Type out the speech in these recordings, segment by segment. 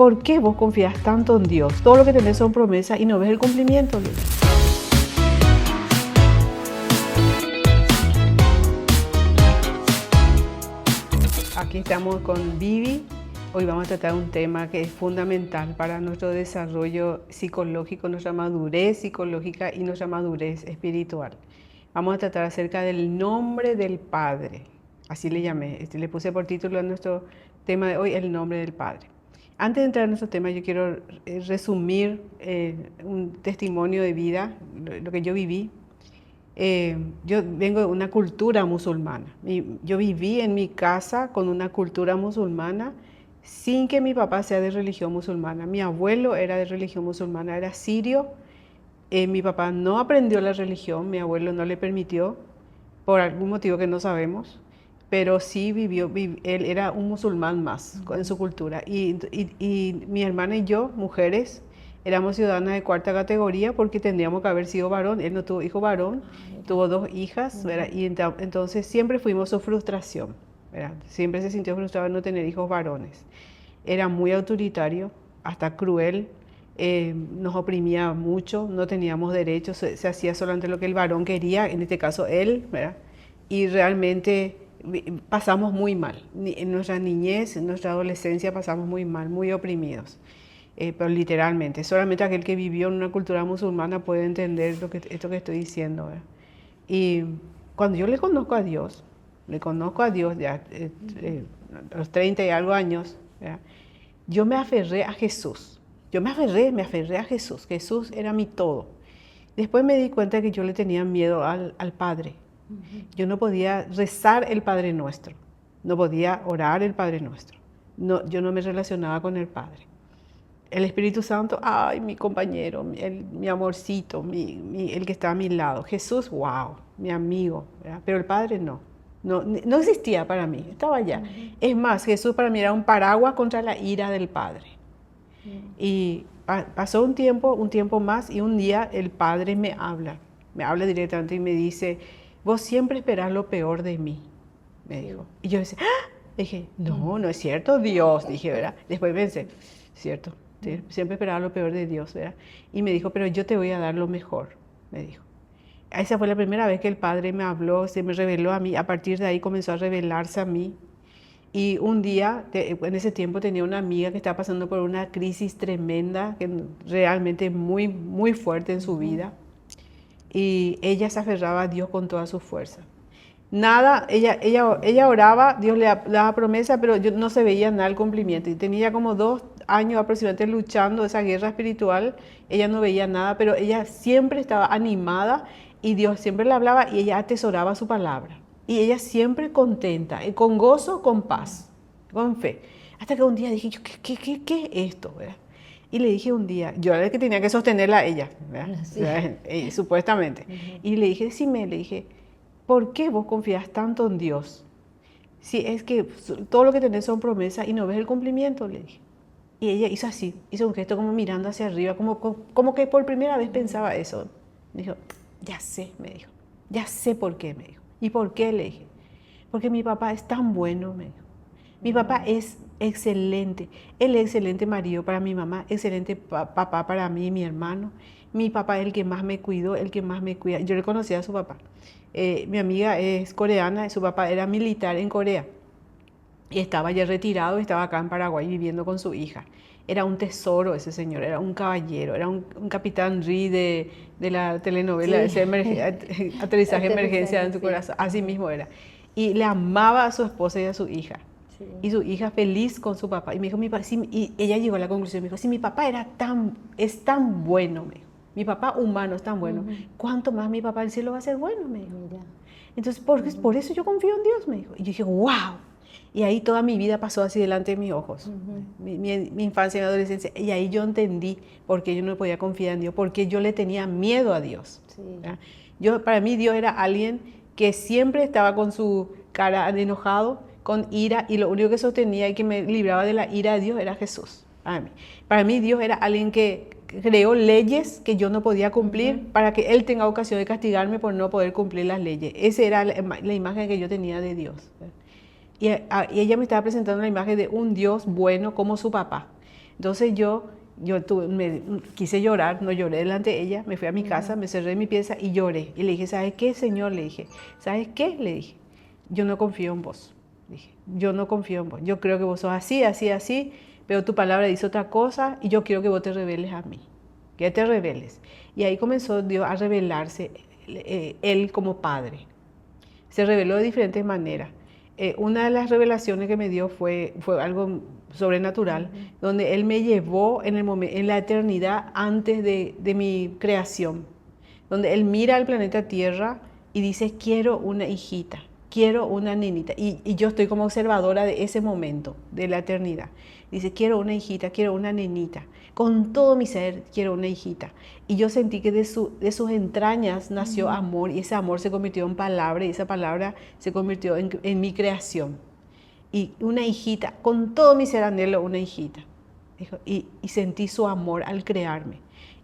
¿Por qué vos confías tanto en Dios? Todo lo que tenés son promesas y no ves el cumplimiento. Aquí estamos con Vivi. Hoy vamos a tratar un tema que es fundamental para nuestro desarrollo psicológico, nuestra madurez psicológica y nuestra madurez espiritual. Vamos a tratar acerca del nombre del Padre. Así le llamé, le puse por título a nuestro tema de hoy, el nombre del Padre. Antes de entrar en nuestro tema, yo quiero resumir un testimonio de vida, lo que yo viví. Yo vengo de una cultura musulmana. Yo viví en mi casa con una cultura musulmana sin que mi papá sea de religión musulmana. Mi abuelo era de religión musulmana, era sirio. Mi papá no aprendió la religión, mi abuelo no le permitió, por algún motivo que no sabemos, pero sí él era un musulmán más en su cultura. Y mi hermana y yo, mujeres, éramos ciudadanas de cuarta categoría porque tendríamos que haber sido varón. Él no tuvo hijo varón, tuvo 2 hijas, ¿verdad? Y entonces siempre fuimos su frustración, ¿verdad? Siempre se sintió frustrado en no tener hijos varones. Era muy autoritario, hasta cruel. Nos oprimía mucho, no teníamos derechos, se hacía solamente lo que el varón quería, en este caso él, ¿verdad? Y realmente pasamos muy mal. En nuestra niñez, en nuestra adolescencia pasamos muy mal, muy oprimidos. Pero literalmente, solamente aquel que vivió en una cultura musulmana puede entender esto que estoy diciendo, ¿verdad? Y cuando yo le conozco a Dios ya a los 30 y algo años, ¿verdad? Yo me aferré a Jesús. Me aferré a Jesús. Jesús era mi todo. Después me di cuenta que yo le tenía miedo al Padre. Yo no podía rezar el Padre Nuestro. No podía orar el Padre Nuestro. No, yo no me relacionaba con el Padre. El Espíritu Santo, ay, mi compañero, mi amorcito, el que está a mi lado. Jesús, wow, mi amigo, ¿verdad? Pero el Padre no. No existía para mí, estaba allá. Es más, Jesús para mí era un paraguas contra la ira del Padre. Y pasó un tiempo más, y un día el Padre me habla directamente y me dice: vos siempre esperás lo peor de mí, me dijo. Y yo dije, no es cierto, Dios, dije, ¿verdad? Después pensé, cierto, siempre esperaba lo peor de Dios, ¿verdad? Y me dijo, pero yo te voy a dar lo mejor, me dijo. Esa fue la primera vez que el Padre me habló, se me reveló a mí. A partir de ahí comenzó a revelarse a mí. Y un día, en ese tiempo tenía una amiga que estaba pasando por una crisis tremenda, realmente muy, muy fuerte en su vida. Y ella se aferraba a Dios con toda su fuerza. Nada, ella oraba, Dios le daba promesa, pero no se veía nada el cumplimiento. Y tenía como 2 años aproximadamente luchando esa guerra espiritual. Ella no veía nada, pero ella siempre estaba animada y Dios siempre le hablaba y ella atesoraba su palabra. Y ella siempre contenta, con gozo, con paz, con fe. Hasta que un día dije, ¿qué es esto? ¿Verdad? Y le dije un día, yo era el que tenía que sostenerla a ella, ¿verdad? Sí. Supuestamente. Y le dije, decime, le dije, ¿por qué vos confías tanto en Dios? Si es que todo lo que tenés son promesas y no ves el cumplimiento, le dije. Y ella hizo así, hizo un gesto como mirando hacia arriba, como que por primera vez pensaba eso. Me dijo, ya sé, me dijo, ya sé por qué, me dijo. ¿Y por qué? Le dije, porque mi papá es tan bueno, me dijo. Mi papá es excelente, él es excelente marido para mi mamá, excelente papá para mí y mi hermano. Mi papá es el que más me cuidó, el que más me cuida. Yo le conocía a su papá. Mi amiga es coreana, su papá era militar en Corea y estaba ya retirado y estaba acá en Paraguay viviendo con su hija. Era un tesoro ese señor, era un caballero, era un capitán Ri de la telenovela, sí. Ese aterrizaje de emergencia en tu corazón, así mismo era. Y le amaba a su esposa y a su hija. Sí. Y su hija feliz con su papá. Y me dijo, y ella llegó a la conclusión, me dijo, si mi papá es tan bueno, me dijo. Mi papá humano es tan bueno, ¿cuánto más mi papá del cielo va a ser bueno? Me dijo. Entonces, por eso yo confío en Dios, me dijo. Y yo dije, wow. Y ahí toda mi vida pasó así delante de mis ojos, mi infancia y mi adolescencia. Y ahí yo entendí por qué yo no podía confiar en Dios, porque yo le tenía miedo a Dios. Sí. Para mí Dios era alguien que siempre estaba con su cara enojado, con ira, y lo único que sostenía y que me libraba de la ira de Dios era Jesús. Para mí Dios era alguien que creó leyes que yo no podía cumplir para que Él tenga ocasión de castigarme por no poder cumplir las leyes. Esa era la imagen que yo tenía de Dios. Y ella me estaba presentando la imagen de un Dios bueno como su papá. Entonces quise llorar, no lloré delante de ella, me fui a mi casa, me cerré en mi pieza y lloré. Y le dije, ¿sabes qué, Señor? Le dije, ¿sabes qué? Le dije, yo no confío en vos. Dije, yo no confío en vos. Yo creo que vos sos así, así, así, pero tu palabra dice otra cosa y yo quiero que vos te reveles a mí. Que te reveles. Y ahí comenzó Dios a revelarse, Él como Padre. Se reveló de diferentes maneras. Una de las revelaciones que me dio fue algo sobrenatural, donde Él me llevó en la eternidad antes de mi creación, donde Él mira al planeta Tierra y dice, quiero una hijita, quiero una nenita. Y yo estoy como observadora de ese momento, de la eternidad. Dice, quiero una hijita, quiero una nenita. Con todo mi ser quiero una hijita. Y yo sentí que de sus entrañas nació amor, y ese amor se convirtió en palabra, y esa palabra se convirtió en mi creación. Y una hijita, con todo mi ser anhelo una hijita. Y sentí su amor al crearme.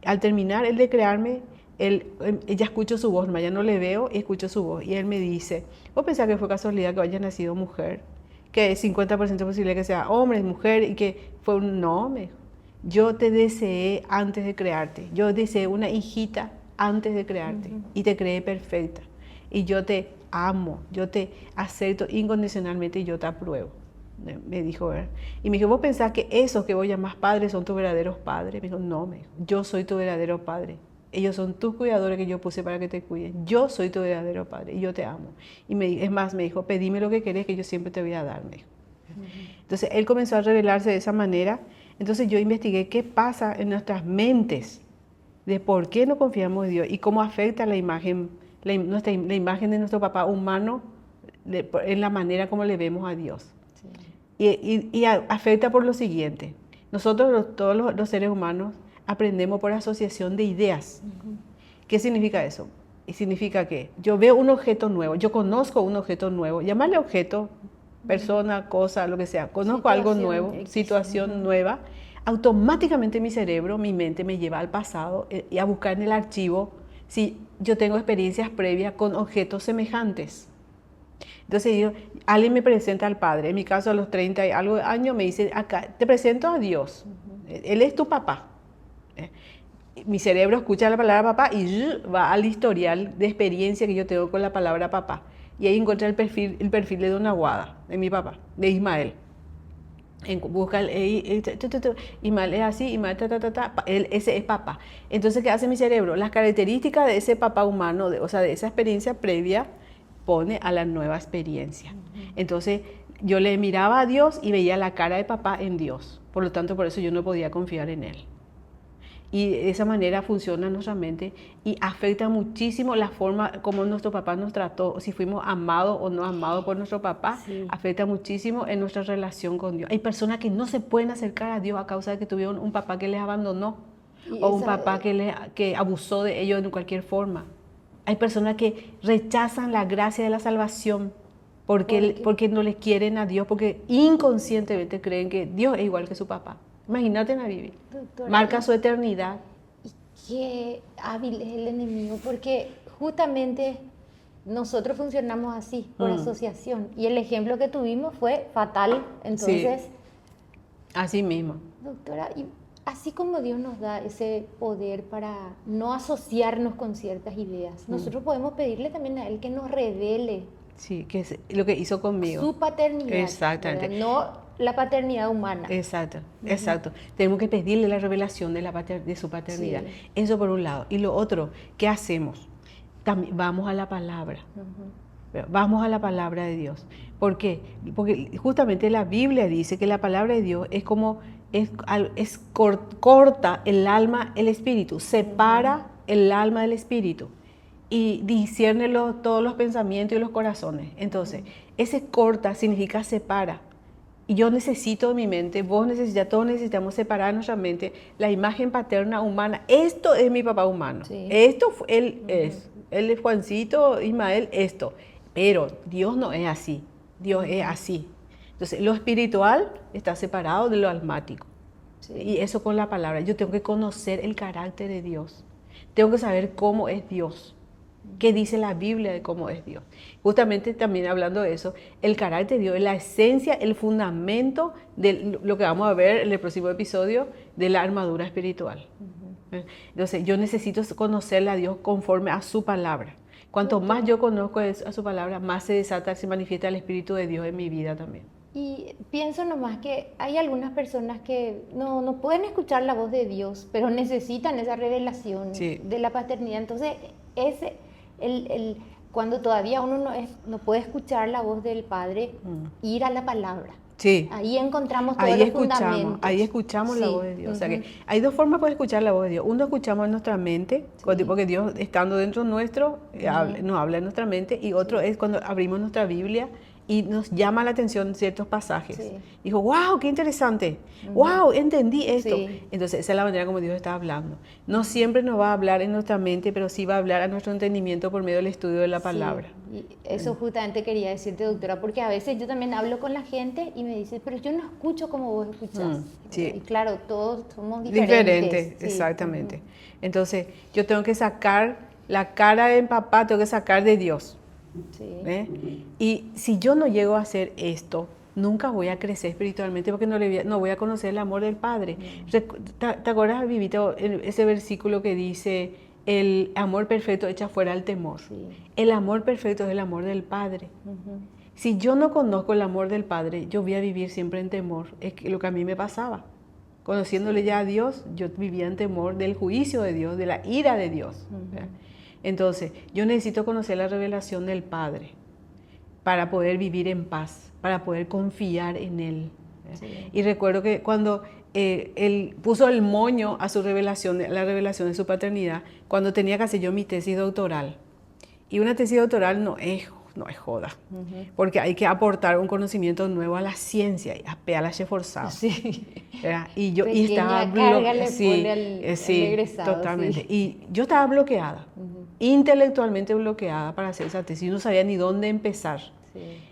Al terminar el de crearme, ella escuchó su voz, ya no le veo, y escucho su voz. Y él me dice, ¿vos pensás que fue casualidad que haya nacido mujer? Que es 50% posible que sea hombre, mujer, y que fue un no, me dijo. Yo te deseé antes de crearte. Yo deseé una hijita antes de crearte. Y te creé perfecta. Y yo te amo, yo te acepto incondicionalmente y yo te apruebo. Me dijo, ¿verdad? Y me dijo, ¿vos pensás que esos que vos llamás padres son tus verdaderos padres? Me dijo, no, me dijo, yo soy tu verdadero padre. Ellos son tus cuidadores que yo puse para que te cuiden. Yo soy tu verdadero padre y yo te amo. Y es más, me dijo, pedime lo que querés que yo siempre te voy a dar, me dijo. Entonces, él comenzó a revelarse de esa manera. Entonces, yo investigué qué pasa en nuestras mentes, de por qué no confiamos en Dios y cómo afecta la imagen, la imagen de nuestro papá humano en la manera como le vemos a Dios. Sí. Y afecta por lo siguiente. Nosotros, todos los seres humanos, aprendemos por asociación de ideas. ¿Qué significa eso? Y significa que yo veo un objeto nuevo, yo conozco un objeto nuevo, llamarle objeto, persona, cosa, lo que sea, conozco algo nuevo, situación nueva, automáticamente mi cerebro, mi mente me lleva al pasado y a buscar en el archivo si yo tengo experiencias previas con objetos semejantes. Entonces alguien me presenta al Padre, en mi caso a los 30 y algo de años me dice, acá, te presento a Dios, Él es tu papá. Mi cerebro escucha la palabra papá y va al historial de experiencia que yo tengo con la palabra papá. Y ahí encuentra el perfil de Don Aguada, de mi papá, de Ismael. Busca Ismael es así, Ismael ese es papá. Entonces, ¿qué hace mi cerebro? Las características de ese papá humano, o sea, de esa experiencia previa, pone a la nueva experiencia. Entonces, yo le miraba a Dios y veía la cara de papá en Dios. Por lo tanto, por eso yo no podía confiar en Él. Y de esa manera funciona nuestra mente y afecta muchísimo la forma como nuestro papá nos trató, si fuimos amados o no amados por nuestro papá, sí. Afecta muchísimo en nuestra relación con Dios. Hay personas que no se pueden acercar a Dios a causa de que tuvieron un papá que les abandonó o un papá que abusó de ellos de cualquier forma. Hay personas que rechazan la gracia de la salvación porque no les quieren a Dios, porque inconscientemente creen que Dios es igual que su papá. Imagínate, Navivi, marca su eternidad. Y qué hábil es el enemigo, porque justamente nosotros funcionamos así, por asociación. Y el ejemplo que tuvimos fue fatal, entonces... Sí, así mismo. Doctora, y así como Dios nos da ese poder para no asociarnos con ciertas ideas, nosotros podemos pedirle también a Él que nos revele. Sí, que es lo que hizo conmigo. Su paternidad. Exactamente. ¿Verdad? No la paternidad humana. Exacto, exacto. Tenemos que pedirle la revelación de su paternidad. Sí. Eso por un lado. Y lo otro, ¿qué hacemos? También vamos a la palabra. Vamos a la palabra de Dios. ¿Por qué? Porque justamente la Biblia dice que la palabra de Dios es como, corta el alma, el espíritu, separa el alma del espíritu y discierne todos los pensamientos y los corazones. Entonces, ese corta significa separa. Y yo necesito en mi mente, vos necesitas, todos necesitamos separar nuestra mente la imagen paterna humana. Esto es mi papá humano. Sí. Esto él es Juancito, Ismael, esto. Pero Dios no es así. Dios es así. Entonces, lo espiritual está separado de lo almático. Sí. Y eso con la palabra. Yo tengo que conocer el carácter de Dios. Tengo que saber cómo es Dios. ¿Qué dice la Biblia de cómo es Dios? Justamente también hablando de eso, el carácter de Dios es la esencia, el fundamento de lo que vamos a ver en el próximo episodio de la armadura espiritual. Entonces, yo necesito conocerle a Dios conforme a su palabra. Cuanto más yo conozco a su palabra, más se desata, se manifiesta el Espíritu de Dios en mi vida también. Y pienso nomás que hay algunas personas que no pueden escuchar la voz de Dios, pero necesitan esa revelación de la paternidad. Entonces, cuando todavía uno no puede escuchar la voz del Padre, ir a la palabra. Sí. Ahí encontramos todos los fundamentos. Ahí escuchamos la voz de Dios. O sea que hay dos formas para escuchar la voz de Dios. Uno, escuchamos en nuestra mente, porque Dios estando dentro nuestro, nos habla en nuestra mente. Y otro es cuando abrimos nuestra Biblia y nos llama la atención ciertos pasajes. Dijo, wow, qué interesante. Wow, entendí esto. Entonces, esa es la manera como Dios está hablando. No siempre nos va a hablar en nuestra mente, pero sí va a hablar a nuestro entendimiento por medio del estudio de la palabra. Y eso justamente quería decirte, doctora, porque a veces yo también hablo con la gente y me dicen, pero yo no escucho como vos escuchás. Y claro, todos somos diferentes. Exactamente. Entonces, yo tengo que sacar la cara de papá, tengo que sacar de Dios. Y si yo no llego a hacer esto, nunca voy a crecer espiritualmente porque no voy a conocer el amor del Padre. ¿Te acuerdas, Vivito, ese versículo que dice, el amor perfecto echa fuera el temor? El amor perfecto es el amor del Padre. Si yo no conozco el amor del Padre, yo voy a vivir siempre en temor. Es lo que a mí me pasaba. Conociéndole ya a Dios, yo vivía en temor del juicio de Dios, de la ira de Dios. Entonces, yo necesito conocer la revelación del Padre para poder vivir en paz, para poder confiar en Él. Y recuerdo que cuando Él puso el moño a su revelación, la revelación de su paternidad, cuando tenía que hacer yo mi tesis doctoral. Y una tesis doctoral no es joda, porque hay que aportar un conocimiento nuevo a la ciencia, a la forzada. Y yo estaba totalmente. Y yo estaba bloqueada, intelectualmente bloqueada para hacer esa tesis. No sabía ni dónde empezar.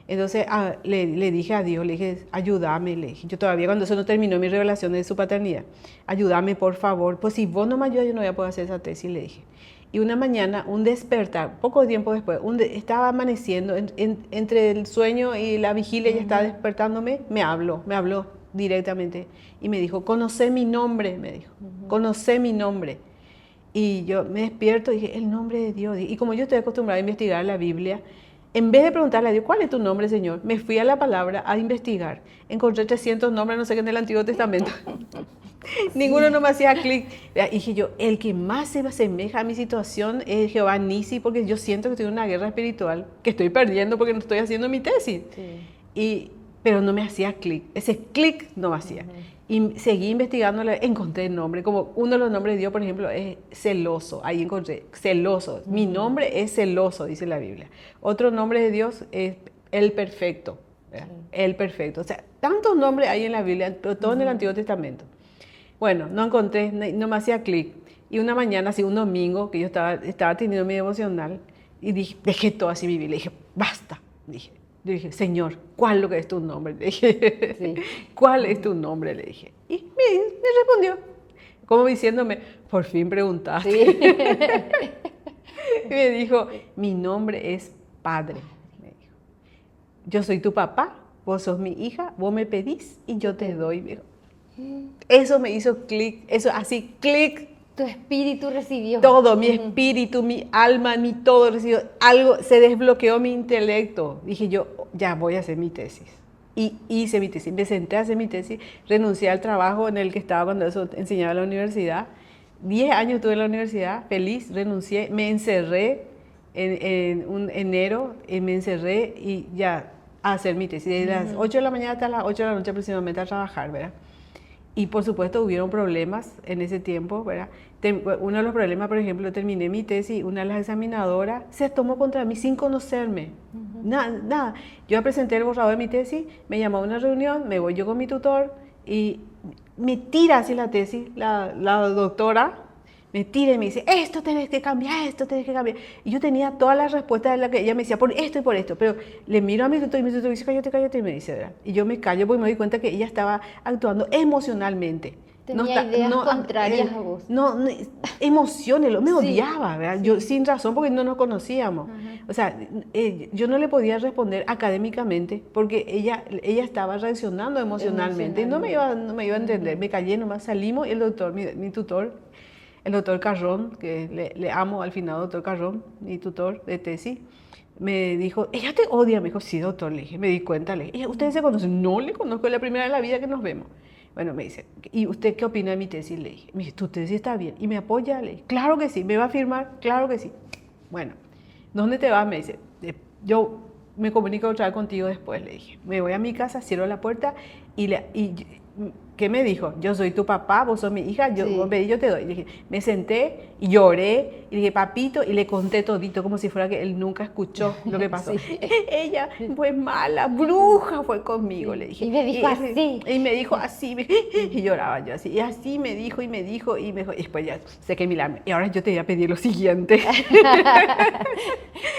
Entonces le dije a Dios, le dije, ayúdame, le dije. Yo todavía cuando eso no terminó mi revelación de su paternidad, ayúdame por favor, pues si vos no me ayudas yo no voy a poder hacer esa tesis, le dije. Y una mañana, un despertar, poco tiempo después, estaba amaneciendo, entre el sueño y la vigilia, ella estaba despertándome, me habló directamente y me dijo, conoce mi nombre, me dijo, conoce mi nombre. Y yo me despierto y dije, el nombre de Dios. Y como yo estoy acostumbrada a investigar la Biblia, en vez de preguntarle a Dios, ¿cuál es tu nombre, Señor? Me fui a la palabra a investigar. Encontré 300 nombres, no sé qué, en el Antiguo Testamento. Ninguno no me hacía clic. Y dije yo, el que más se asemeja a mi situación es Jehová Nisi, porque yo siento que estoy en una guerra espiritual, que estoy perdiendo porque no estoy haciendo mi tesis. Pero no me hacía clic, ese clic no me hacía. Y seguí investigando, encontré el nombre, como uno de los nombres de Dios, por ejemplo, es celoso. Ahí encontré, celoso. Mi nombre es celoso, dice la Biblia. Otro nombre de Dios es el perfecto. El perfecto. O sea, tantos nombres hay en la Biblia, pero todo en el Antiguo Testamento. Bueno, no encontré, no me hacía clic. Y una mañana, así un domingo, que yo estaba teniendo mi devocional, y dejé todo así mi Biblia. Dije, basta. Yo dije, Señor, ¿cuál es lo que es tu nombre? Le dije, ¿cuál es tu nombre? Le dije. Y me respondió, como diciéndome, por fin preguntaste. Y me dijo, mi nombre es Padre. Me dijo, yo soy tu papá, vos sos mi hija, vos me pedís y yo te doy. Me dijo. Eso me hizo clic, eso así, clic. Tu espíritu recibió. Todo, mi espíritu, mi alma, mi todo recibió. Algo, se desbloqueó mi intelecto. Dije yo, ya voy a hacer mi tesis. Y hice mi tesis, me senté a hacer mi tesis, renuncié al trabajo en el que estaba cuando eso enseñaba en la universidad. 10 años estuve en la universidad, feliz, renuncié, me encerré en un enero, me encerré y ya a hacer mi tesis. Desde las 8 de la mañana hasta las 8 de la noche aproximadamente a trabajar, ¿verdad? Y por supuesto hubieron problemas en ese tiempo, ¿verdad? Uno de los problemas, por ejemplo, terminé mi tesis, una de las examinadoras se tomó contra mí sin conocerme. Nada. Yo presenté el borrador de mi tesis, me llamó a una reunión, me voy yo con mi tutor y me tira así la tesis, la doctora, me tira y me dice, esto tenés que cambiar, esto tenés que cambiar. Y yo tenía todas las respuestas de las que ella me decía, por esto y por esto. Pero le miro a mi tutor y mi tutor dice, cállate, cállate, y me dice, ¿verdad? Y yo me callo porque me doy cuenta que ella estaba actuando emocionalmente. Tenía ideas contrarias a vos. Emociones, me Sí. odiaba, ¿verdad? Yo sin razón porque no nos conocíamos. O sea, yo no le podía responder académicamente porque ella estaba reaccionando emocionalmente y no me iba a entender. Me callé nomás, salimos y el doctor, mi tutor, el doctor Carrón, que le amo al final, doctor Carrón, mi tutor de tesis, me dijo, ella te odia. Me dijo, sí, doctor, le dije, me di cuenta, le dije, ¿ustedes se conocen? No le conozco, es la primera vez en la vida que nos vemos. Bueno, me dice, ¿y usted qué opina de mi tesis? Le dije, me dice, tu tesis está bien. ¿Y me apoya? Le dije, claro que sí. ¿Me va a firmar? Claro que sí. Bueno, ¿dónde te vas? Me dice, yo me comunico otra vez contigo después, le dije. Me voy a mi casa, cierro la puerta ¿qué me dijo? Yo soy tu papá, vos sos mi hija, vos pedí, yo te doy. Y dije, me senté y lloré y dije, papito, y le conté todito como si fuera que él nunca escuchó lo que pasó. Sí. Ella fue mala, bruja fue conmigo, le dije. Y me dijo así. Y me dijo así, y lloraba yo así. Y así me dijo, y después ya sé mi lágrima. Y ahora yo te voy a pedir lo siguiente.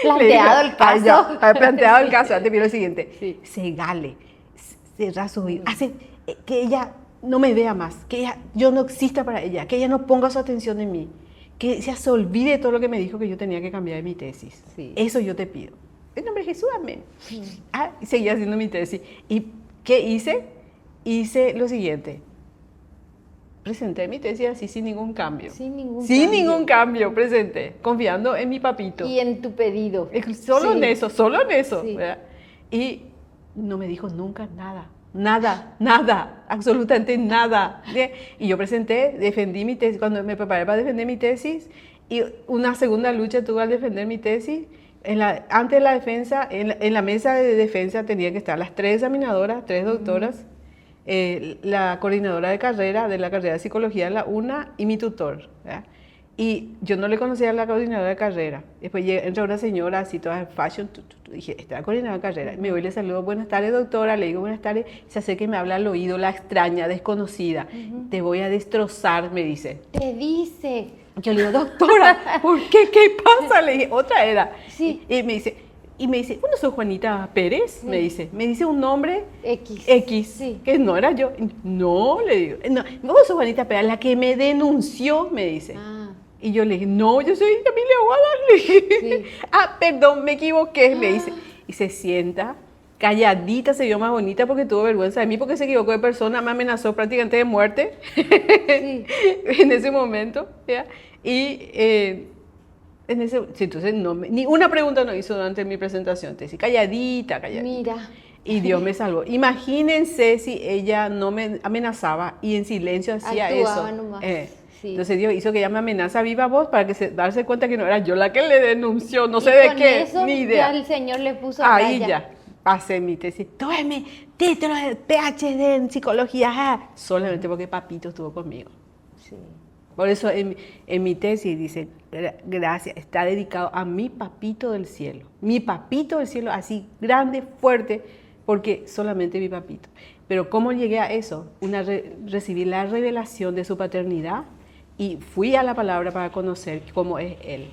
Planteado el caso. Planteado el caso, te pido lo siguiente. Sí. Segale, cerrar su oído, hace que ella no me vea más, que yo no exista para ella, que ella no ponga su atención en mí, que ella se olvide de todo lo que me dijo que yo tenía que cambiar de mi tesis. Sí. Eso yo te pido. En nombre de Jesús, amén. Y seguía haciendo mi tesis. ¿Y qué hice? Hice lo siguiente. Presenté mi tesis así sin ningún cambio. Sin ningún cambio, presenté, confiando en mi papito. Y en tu pedido. Solo en eso. Sí. ¿Verdad? Y no me dijo nunca nada, absolutamente nada. Y yo defendí mi tesis, cuando me preparé para defender mi tesis, y una segunda lucha tuve al defender mi tesis. Antes de la defensa, en la mesa de defensa tenía que estar las 3 examinadoras, 3 doctoras, la coordinadora de la carrera de psicología, la una, y mi tutor, ¿verdad? Y yo no le conocía a la coordinadora de carrera. Después entra una señora así toda fashion, dije, esta es la coordinadora de carrera. Me voy y le saludo, buenas tardes doctora, le digo buenas tardes, se acerca y me habla al oído, la extraña, desconocida. Te voy a destrozar, me dice. Te dice. Yo le digo, doctora, ¿por qué? ¿Qué pasa? Le dije, otra era. Sí. Y me dice, ¿bueno sos Juanita Pérez? Sí. Me dice un nombre X, sí. Que no era yo. No, le digo, no, vos sos Juanita Pérez, la que me denunció, me dice. Y yo le dije, no, yo soy Camila Aguada. Sí. Perdón, me equivoqué, me dice. Y se sienta, calladita, se vio más bonita porque tuvo vergüenza de mí, porque se equivocó de persona, me amenazó prácticamente de muerte. Sí. En ese momento, ¿ya? Y entonces ni una pregunta no hizo durante mi presentación. Te decía, calladita. Mira. Y Dios me salvó. Imagínense si ella no me amenazaba y en silencio hacía actuaba eso. Nomás. Sí. Entonces Dios hizo que ella me amenaza a viva voz para darse cuenta que no era yo la que le denunció, no sé de qué, eso, ni idea. Ya el Señor le puso ahí ya pasé mi tesis. Tómeme título de PhD en psicología, solamente porque papito estuvo conmigo. Sí. Por eso en mi tesis dice, gracias, está dedicado a mi papito del cielo. Mi papito del cielo, así grande, fuerte, porque solamente mi papito. Pero ¿cómo llegué a eso? Recibí la revelación de su paternidad y fui a la palabra para conocer cómo es él.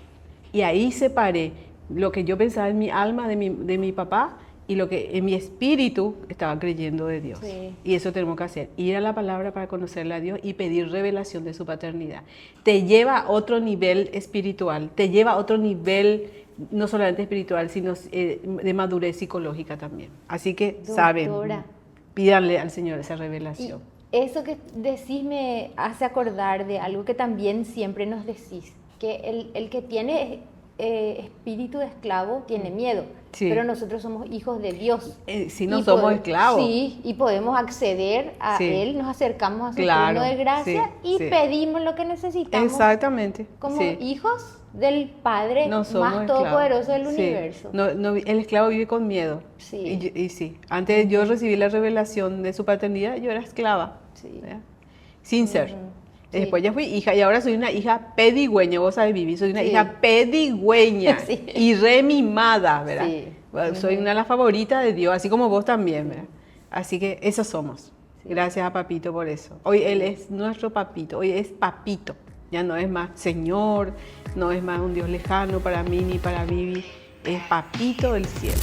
Y ahí separé lo que yo pensaba en mi alma de mi papá y lo que en mi espíritu estaba creyendo de Dios. Sí. Y eso tenemos que hacer, ir a la palabra para conocerle a Dios y pedir revelación de su paternidad. Te lleva a otro nivel espiritual, te lleva a otro nivel no solamente espiritual, sino de madurez psicológica también. Así que, doctora, saben, pídanle al Señor esa revelación. Y eso que decís me hace acordar de algo que también siempre nos decís, que el que tiene espíritu de esclavo tiene miedo, sí. Pero nosotros somos hijos de Dios. Si no somos esclavos. Sí, y podemos acceder a sí. Él, nos acercamos a su claro, trono de gracia y pedimos lo que necesitamos. Exactamente. Como hijos del Padre más todopoderoso del universo. No, el esclavo vive con miedo. Sí. Y sí, antes de yo recibí la revelación de su paternidad, yo era esclava. Sí. Sin ser. Después ya fui hija y ahora soy una hija pedigüeña, vos sabés, Vivi, soy una hija pedigüeña y remimada, ¿verdad? Sí. Bueno, soy una de las favoritas de Dios, así como vos también, ¿verdad? Así que esos somos. Sí. Gracias a Papito por eso. Hoy Él es nuestro Papito, hoy es Papito. Ya no es más Señor, no es más un Dios lejano para mí ni para Vivi, es Papito del cielo.